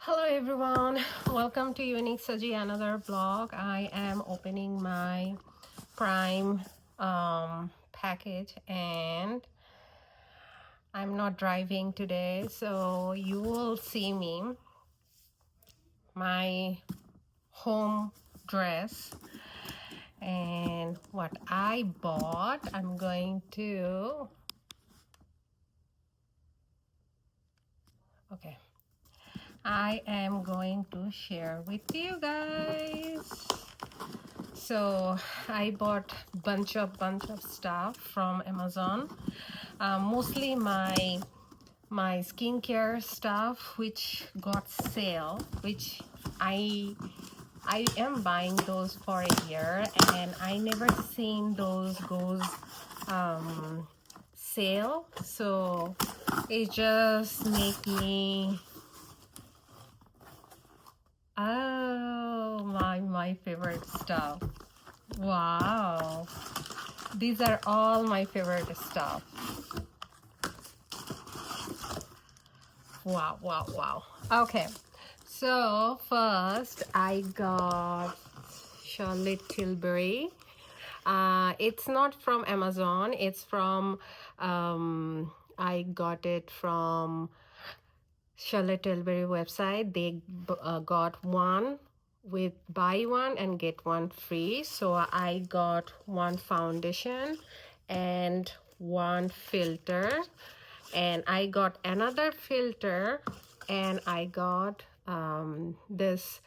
Hello everyone, welcome to Unique Saji, another vlog. I am opening my Prime package and I'm not driving today, so you will see me my home dress and what I bought. I'm going to I am going to share with you guys. So I bought bunch of stuff from Amazon, mostly my skincare stuff which got sale, which I am buying those for a year and I never seen those goes sale, so it just make me my favorite stuff. Wow, these are all my favorite stuff. Wow. Okay, so first I got Charlotte Tilbury. It's not from Amazon, it's from I got it from Charlotte Tilbury website. They got one with buy one and get one free, so I got one foundation and one filter, and I got another filter, and I got this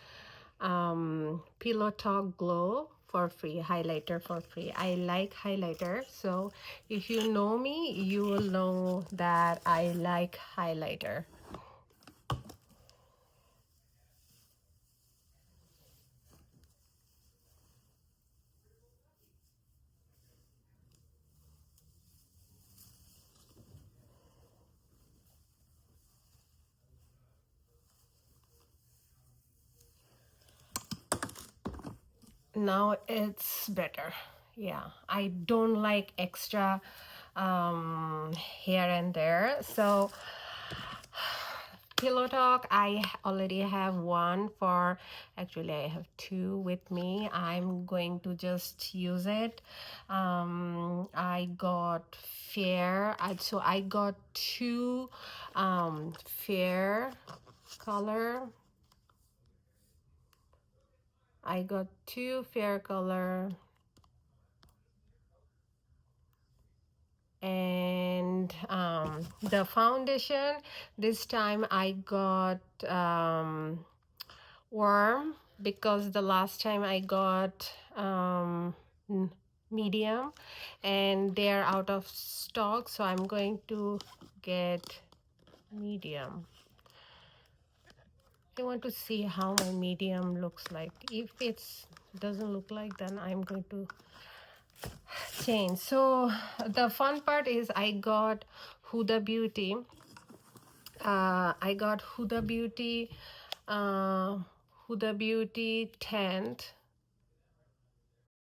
Pillow Talk Glow for free, highlighter for free. I like highlighter, so if you know me, you will know that I like highlighter. Now it's better. Yeah, I don't like extra here and there. So Pillow Talk, I already have one for, actually I have two with me. I'm going to just use it. I got fair, so I got two fair color. I got two fair color and the foundation, this time I got warm, because the last time I got medium and they're out of stock, so I'm going to get medium. I want to see how my medium looks like. If it doesn't look like, then I'm going to change. So the fun part is I got Huda Beauty. I got Huda Beauty tint